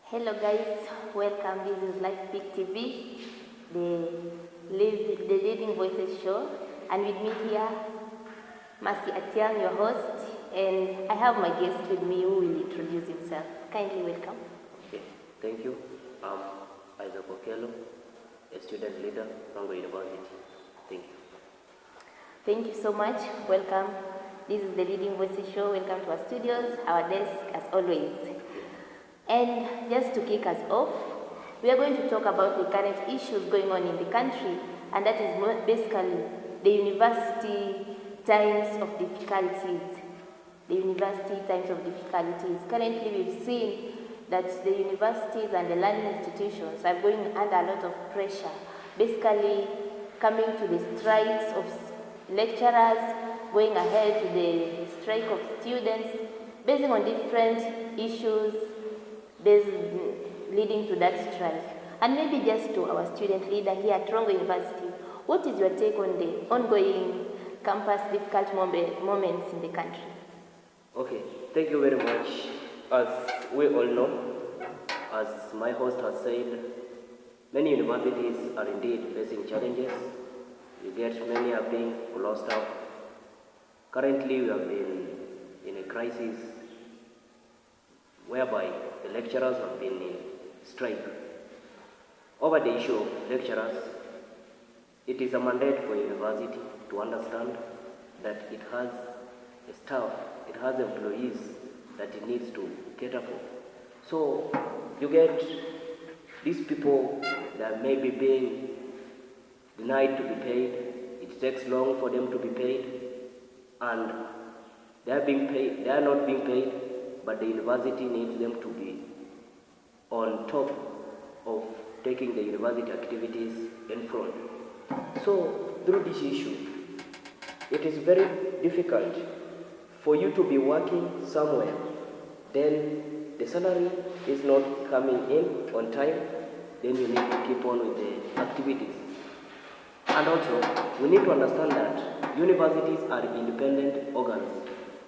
Hello guys, welcome. This is Life Speak TV, the leading voices show, and with me here, Mercy Atiang, your host, and I have my guest with me who will introduce himself. Kindly welcome. Okay, thank you. I'm Isaac Okello, a student leader from the university. Thank you. Thank you so much. Welcome. This is the leading voices show. Welcome to our studios, our desk, as always. And just to kick us off, we are going to talk about the current issues going on in the country, and that is basically the university times of difficulties. The university times of difficulties. Currently, we've seen that the universities and the learning institutions are going under a lot of pressure, basically coming to the strikes of lecturers, going ahead to the strike of students, based on different issues leading to that strike. And maybe just to our student leader here at Rongo University, what is your take on the ongoing campus difficult moments in the country? Okay, thank you very much. As we all know, as my host has said, many universities are indeed facing challenges. You get many are being closed up. Currently, we have been in a crisis whereby the lecturers have been in strike. Over the issue of lecturers, it is a mandate for university to understand that it has a staff, it has employees that it needs to cater for. So you get these people that may be being denied to be paid, it takes long for them to be paid, and they are not being paid, but the university needs them to be on top of taking the university activities in front. So through this issue, it is very difficult for you to be working somewhere, then the salary is not coming in on time, then you need to keep on with the activities. And also, we need to understand that universities are independent organs.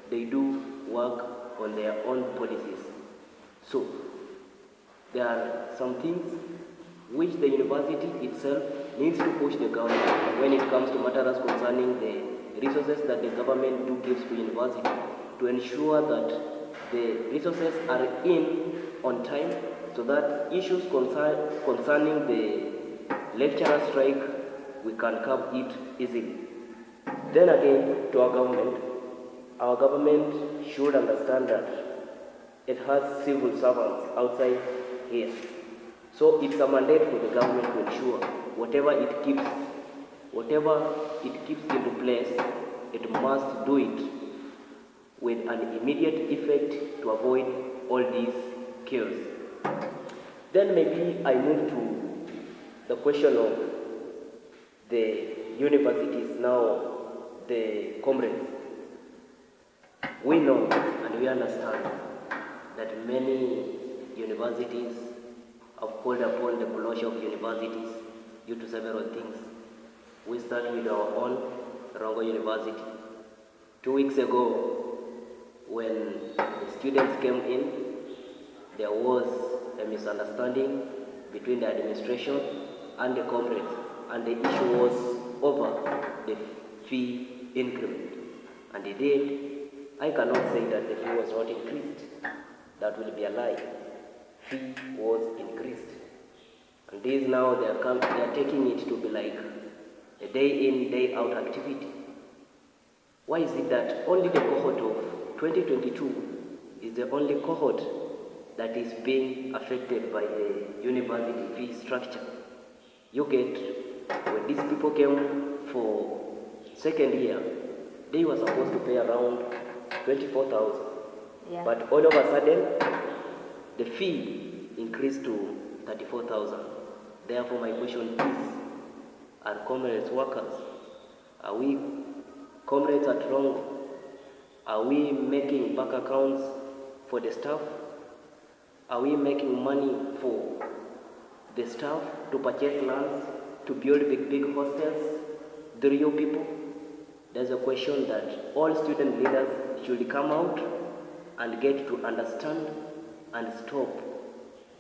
They do work on their own policies. So, there are some things which the university itself needs to push the government when it comes to matters concerning the resources that the government do gives to university, to ensure that the resources are in on time, so that issues concerning the lecturer strike, we can curb it easily. Then again, to our government should understand that it has civil servants outside here. So it's a mandate for the government to ensure whatever it keeps into place, it must do it with an immediate effect to avoid all these chaos. Then maybe I move to the question of the universities now, the comrades. We know and we understand that many universities have called upon the closure of universities due to several things. We start with our own Rongo University. 2 weeks ago, when the students came in, there was a misunderstanding between the administration and the comrades, and the issue was over the fee increment. And indeed, I cannot say that the fee was not increased. That will be a lie. Fee was increased. And this now they are taking it to be like a day in, day out activity. Why is it that only the cohort of 2022 is the only cohort that is being affected by the university fee structure? You get, when these people came for second year, they were supposed to pay around 24,000. Yeah. But all of a sudden, the fee increased to 34,000. Therefore, my question is, are comrades workers? Are we comrades at Rongo? Are we making bank accounts for the staff? Are we making money for the staff to purchase lands, to build big hostels? The real people? There's a question that all student leaders should come out and get to understand and stop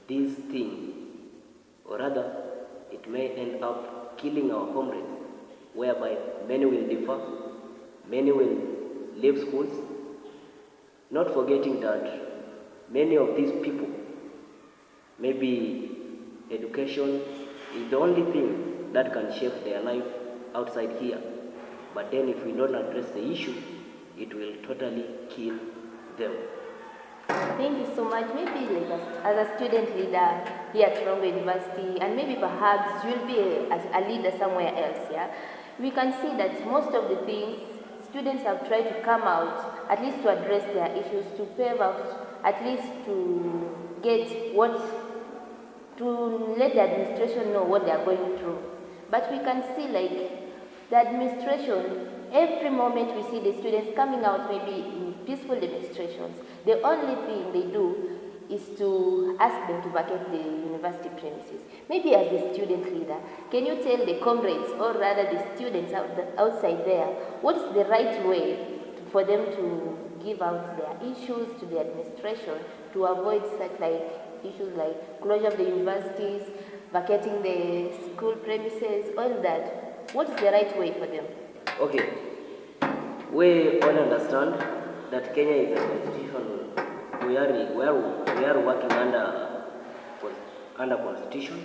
this thing, or rather, it may end up killing our comrades, whereby many will differ, many will leave schools, not forgetting that many of these people, maybe education is the only thing that can shape their life outside here. But then if we don't address the issue, it will totally kill them. Thank you so much. Maybe like as a student leader here at Rongo University, and maybe perhaps you'll be a leader somewhere else, yeah? We can see that most of the things students have tried to come out, at least to address their issues, to pave out, at least to get to let the administration know what they are going through. But we can see like the administration, every moment we see the students coming out maybe in peaceful demonstrations, the only thing they do is to ask them to vacate the university premises. Maybe as the student leader, can you tell the comrades, or rather the students outside there, what is the right way for them to give out their issues to the administration to avoid such like issues like closure of the universities, vacating the school premises, all that? What is the right way for them? Okay, we all understand that Kenya is a constitution. We are working under constitution,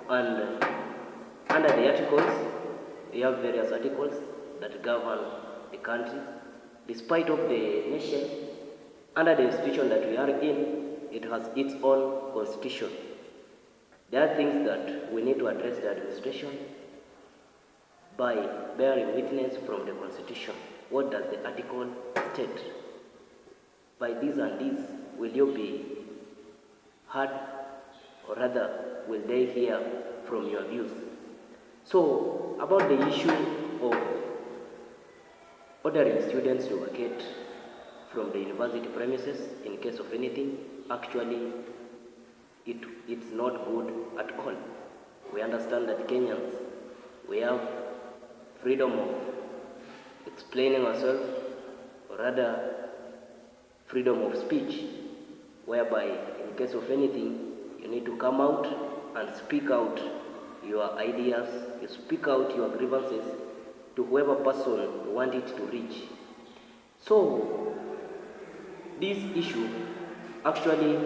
and under the articles, we have various articles that govern the country. Despite of the nation, under the institution that we are in, it has its own constitution. There are things that we need to address the administration by bearing witness from the constitution. What does the article state? By this and this, will you be heard, or rather, will they hear from your views? So, about the issue of ordering students to vacate from the university premises in case of anything, actually, it's not good at all. We understand that Kenyans, we have freedom of explaining ourselves, or rather, freedom of speech, whereby in case of anything, you need to come out and speak out your ideas, you speak out your grievances to whoever person you want it to reach. So, this issue, actually,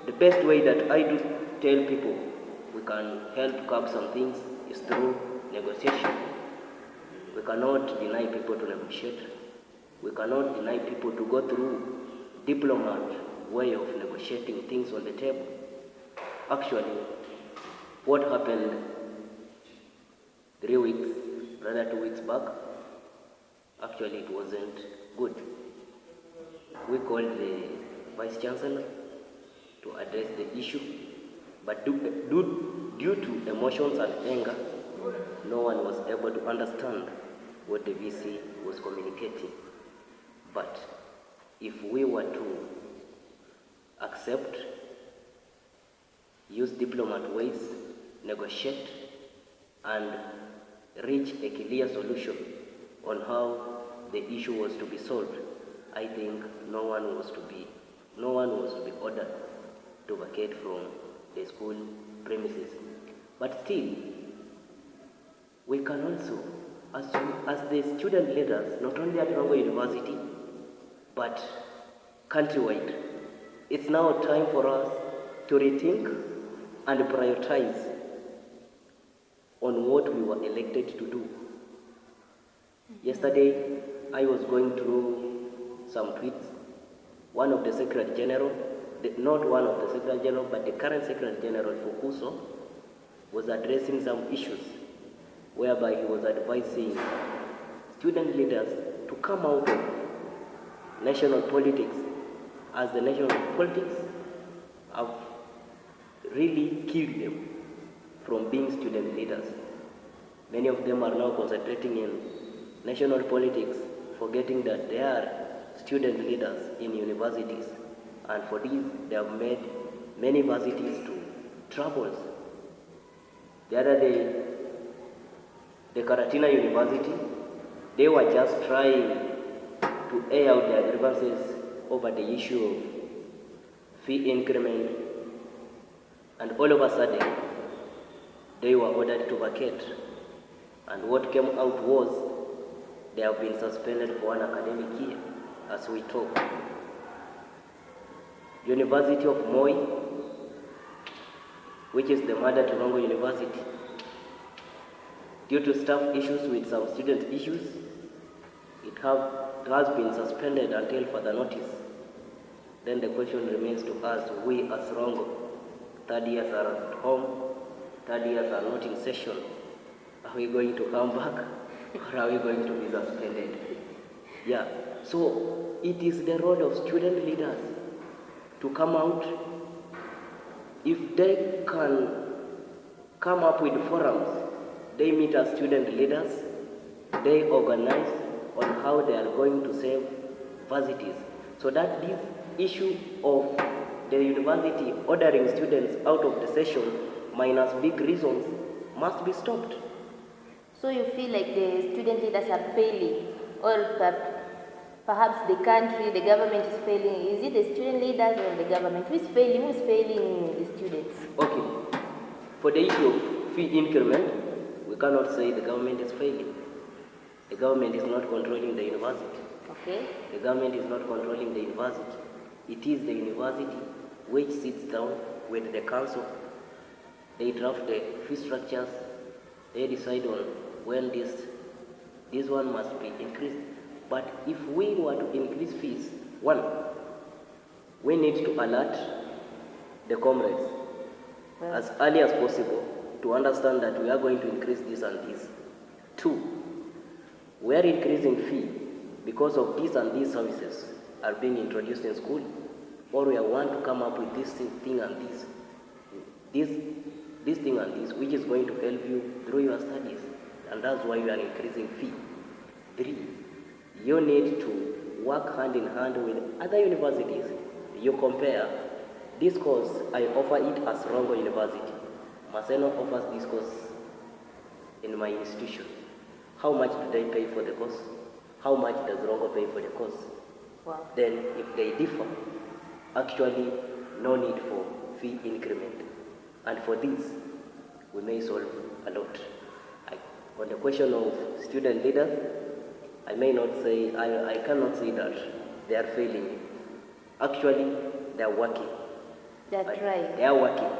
the best way that I do tell people we can help curb some things is through negotiation. We cannot deny people to negotiate. We cannot deny people to go through diplomat way of negotiating things on the table. Actually, what happened 3 weeks, rather 2 weeks back, actually it wasn't good. We called the Vice Chancellor to address the issue, but due to emotions and anger, no one was able to understand what the VC was communicating. But if we were to accept, use diplomat ways, negotiate, and reach a clear solution on how the issue was to be solved, I think no one was to be ordered to vacate from the school premises. But still, we can also, as the student leaders, not only at Rongo University, but countrywide, it's now time for us to rethink and prioritize on what we were elected to do. Yesterday, I was going through some tweets. One of the Secretary General, not one of the Secretary General, but the current Secretary General for USO, was addressing some issues whereby he was advising student leaders to come out of national politics, as the national politics have really killed them from being student leaders. Many of them are now concentrating in national politics, forgetting that they are student leaders in universities, and for this they have made many universities to troubles. The other day, the Karatina University, they were just trying to air out their grievances over the issue of fee increment and all of a sudden, they were ordered to vacate. And what came out was they have been suspended for one academic year as we talk. University of Moi, which is the mother to Rongo University, due to staff issues with some student issues, it has been suspended until further notice. Then the question remains to us, we as Rongo, third years are at home, third years are not in session. Are we going to come back or are we going to be suspended? Yeah, so it is the role of student leaders to come out. If they can come up with forums, they meet as student leaders, they organize on how they are going to save varsities, so that this issue of the university ordering students out of the session minus big reasons must be stopped. So you feel like the student leaders are failing, or perhaps the country, the government is failing. Is it the student leaders or the government? Who is failing? Who is failing the students? Okay. For the issue of fee increment, we cannot say the government is failing. The government is not controlling the university. Okay. The government is not controlling the university. It is the university which sits down with the council. They draft the fee structures. They decide on when this one must be increased. But if we were to increase fees, one, we need to alert the comrades as early as possible to understand that we are going to increase this and this. Two, we are increasing fee because of this and these services are being introduced in school, or we want to come up with this thing and this thing and this, which is going to help you through your studies, and that's why we are increasing fee. Three, you need to work hand in hand with other universities. You compare this course, I offer it as Rongo University. Maseno offers this course in my institution. How much do they pay for the course? How much does Rongo pay for the course? Wow. Then if they differ, actually no need for fee increment. And for this, we may solve a lot. On the question of student leaders, I cannot say that they are failing. Actually, they are working. That's right. They are working.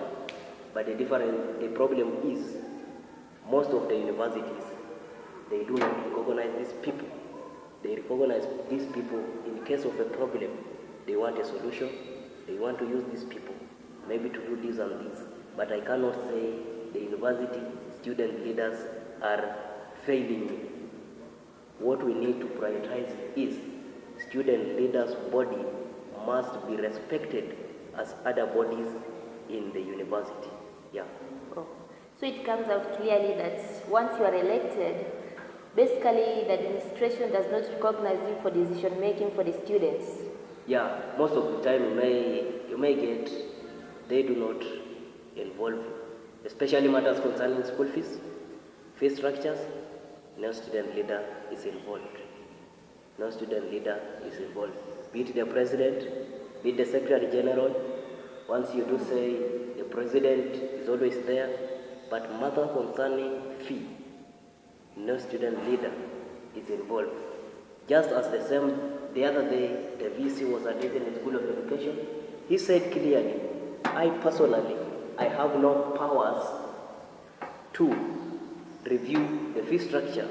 But the problem is, most of the universities, they do not recognize these people. They recognize these people in case of a problem. They want a solution. They want to use these people, maybe to do this and this. But I cannot say the university student leaders are failing. What we need to prioritize is student leaders' body must be respected as other bodies in the university. Yeah. Oh. So it comes out clearly that once you are elected, basically the administration does not recognize you for decision making for the students. Yeah, most of the time you may get they do not involve you, especially matters concerning school fees, fee structures. No student leader is involved. No student leader is involved. Be it the president, be it the secretary general. Once you do say the president is always there, but matter concerning fee, no student leader is involved. Just as the other day, the VC was addressing the School of Education. He said clearly, I personally, I have no powers to review the fee structure.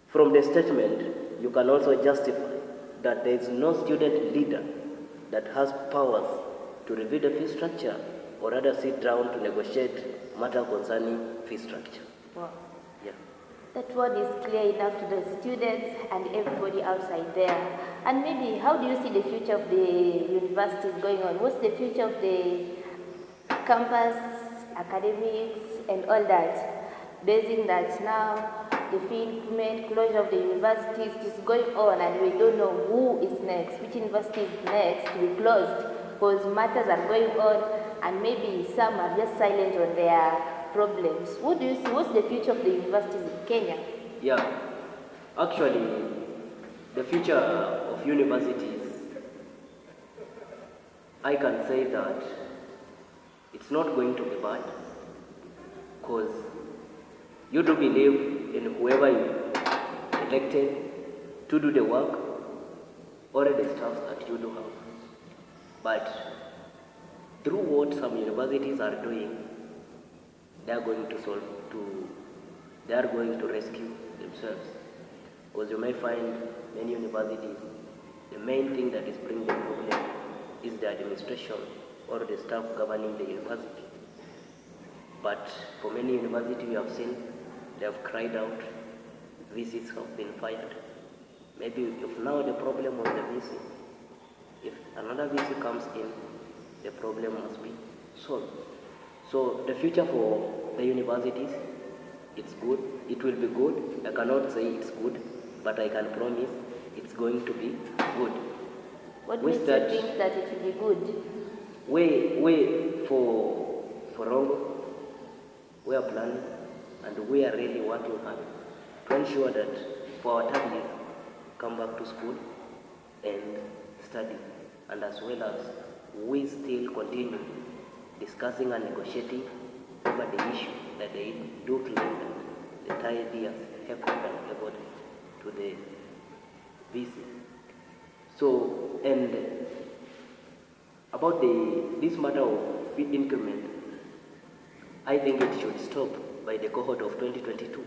From the statement, you can also justify that there is no student leader that has powers to review the fee structure or rather sit down to negotiate matter concerning fee structure. Wow. Yeah. That word is clear enough to the students and everybody outside there. And maybe, how do you see the future of the universities going on? What's the future of the campus, academics, and all that? Basing that now the fee increment, closure of the universities is going on, and we don't know who is next, which university is next to be closed, because matters are going on, and maybe some are just silent on their problems. What do you see? What's the future of the universities in Kenya? Yeah, actually, the future of universities, I can say that it's not going to be bad, because you do believe in whoever you elected to do the work or the stuff that you do have. But through what some universities are doing, they are going to rescue themselves. Because you may find many universities, the main thing that is bringing the problem is the administration or the staff governing the university. But for many universities we have seen, they have cried out, VCs have been fired. Maybe if now the problem was the VC, if another VC comes in, the problem must be solved. So the future for the universities, it's good, it will be good. I cannot say it's good, but I can promise it's going to be good. What makes you think that it will be good? We for Rongo, we are planning and we are really working hard to ensure that for our third year, come back to school and study, and as well as we still continue discussing and negotiating over the issue that they do claim that the third years have and effort to the VC. So, and about this matter of fee increment, I think it should stop by the cohort of 2022.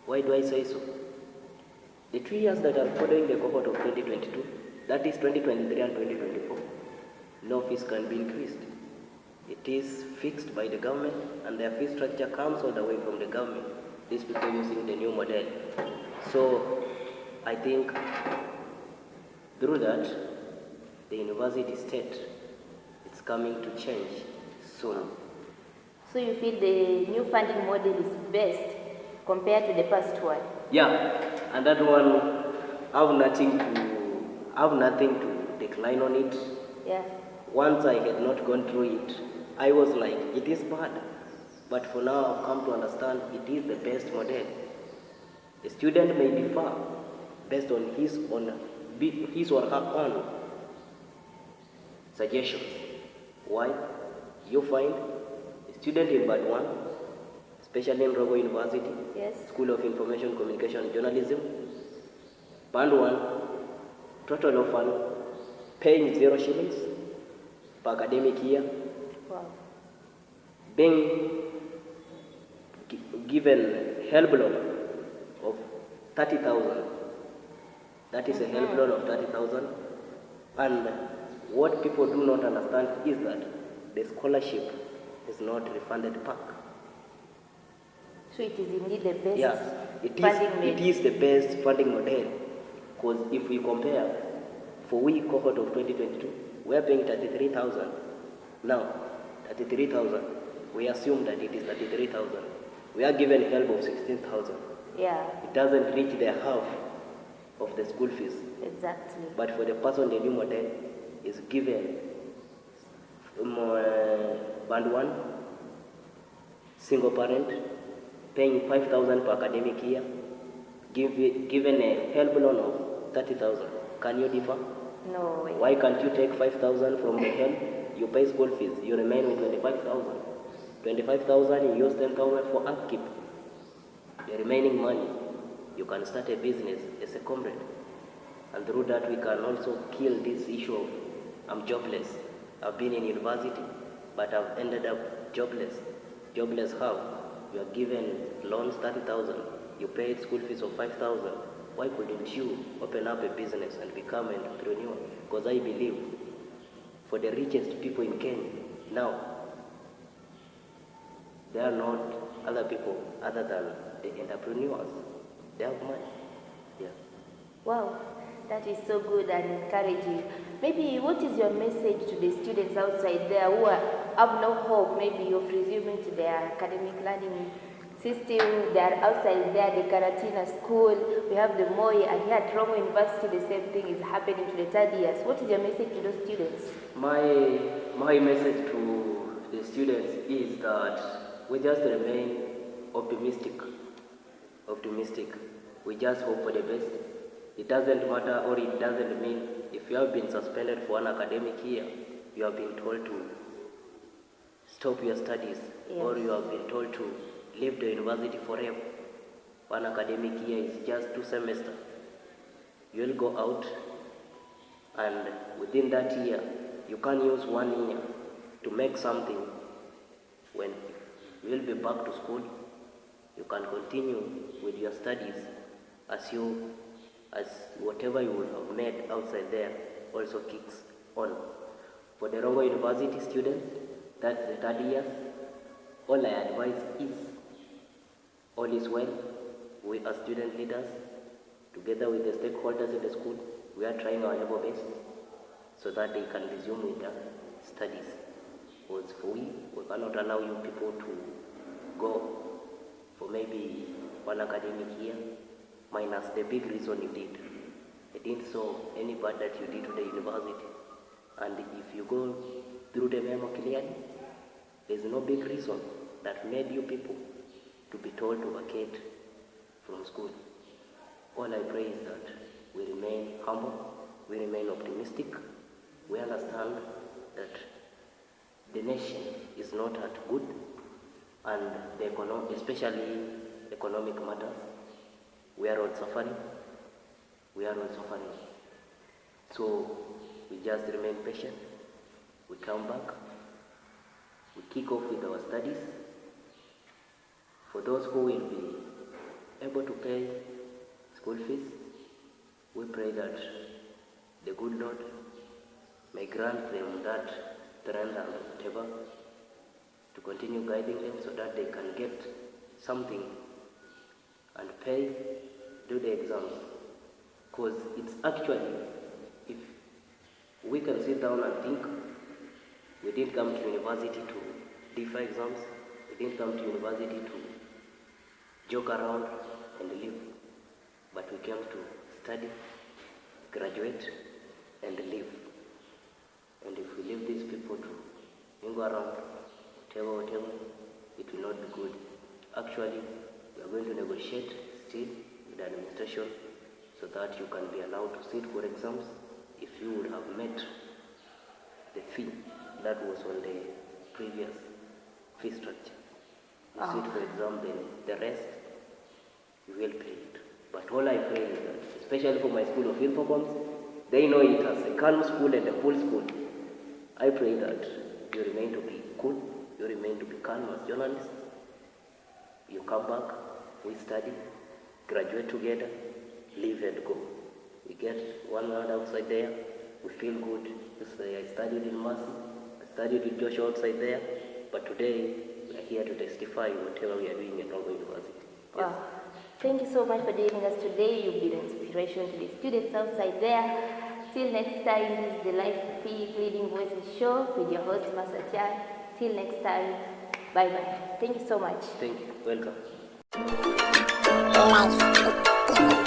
Why do I say so? The 2 years that are following the cohort of 2022, that is 2023 and 2024, no fees can be increased. It is fixed by the government and their fee structure comes all the way from the government. These people using the new model. So I think through that, the university state is coming to change soon. So you feel the new funding model is best compared to the past one? Yeah, and that one, I have nothing to decline on it. Yeah. Once I had not gone through it, I was like, it is bad. But for now, I've come to understand it is the best model. A student may differ based on his or her own suggestions. Why? You find a student in Band 1, especially in Robo University, yes, School of Information, Communication and Journalism, Band 1, total of fund, paying 0 shillings per academic year, wow, being given help loan of 30,000. That is a help loan of 30,000. And what people do not understand is that the scholarship is not refunded back. So it is indeed the best it is the best funding model. Because if we compare, for we cohort of 2022, we are paying 33,000. Now, 33,000, we assume that it is 33,000. We are given help of 16,000. Yeah. It doesn't reach the half of the school fees. Exactly. But for the person, the new model is given Band 1, single parent, paying 5,000 per academic year, given a help loan of 30,000. Can you differ? No way. Why can't you take 5,000 from the help? You pay school fees, you remain with 25,000. 25,000, you use 10,000 for upkeep. The remaining money, you can start a business as a comrade. And through that, we can also kill this issue of I'm jobless. I've been in university, but I've ended up jobless. Jobless how? You are given loans 30,000. You paid school fees of 5,000. Why couldn't you open up a business and become an entrepreneur? Because I believe for the richest people in Kenya now, they are not other people other than the entrepreneurs. They have money. Yeah. Wow, that is so good and encouraging. Maybe what is your message to the students outside there who have no hope, maybe of resuming to their academic learning system? They are outside there, the Karatina school, we have the Moi, and here at Rongo University the same thing is happening to the third years. What is your message to those students? My message to the students is that we just remain optimistic. We just hope for the best. It doesn't matter, or it doesn't mean if you have been suspended for an academic year, you have been told to stop your studies, or you have been told to leave the university forever. One academic year is just 2 semesters. You will go out, and within that year, you can use 1 year to make something. When you will be back to school, you can continue with your studies as whatever you would have made outside there also kicks on. For the Rongo University students, that's the 3rd years, all I advise is, all is well. We as student leaders, together with the stakeholders in the school, we are trying our level best so that they can resume with their studies. Because we cannot allow you people to go for maybe 1 academic year minus the big reason you did. I didn't saw any bad that you did to the university. And if you go through the memo clearly, there's no big reason that made you people to be told to vacate from school. All I pray is that we remain humble, we remain optimistic, we understand that the nation is not at good, and especially economic matters, we are all suffering. So we just remain patient, we come back, we kick off with our studies. For those who will be able to pay school fees, we pray that the good Lord may grant them that strength and whatever to continue guiding them so that they can get something and do the exams. Because it's actually, if we can sit down and think, we didn't come to university to defy exams, we didn't come to university to joke around and live, but we came to study, graduate, and live. And if we leave these people to mingle around, whatever, it will not be good. Actually, we are going to negotiate still with the administration so that you can be allowed to sit for exams if you would have met the fee that was on the previous fee structure. You sit for exam, then the rest you will pay it. But all I pray is that, especially for my school of Infocoms, they know it as a calm school and a cool school. I pray that you remain to be cool, you remain to be calm as journalists. You come back, we study, graduate together, live and go. We get one round outside there, we feel good. You say, I studied in Mercy, I studied with Joshua outside there, but today we are here to testify whatever we are doing at Rongo University. Yes. Wow. Thank you so much for joining us today. You've been an inspiration to the students outside there. Till next time, this is the Life Peak Leading Voices show with your host, Master Chan. Till next time, bye-bye. Thank you so much. Thank you. Welcome. Life.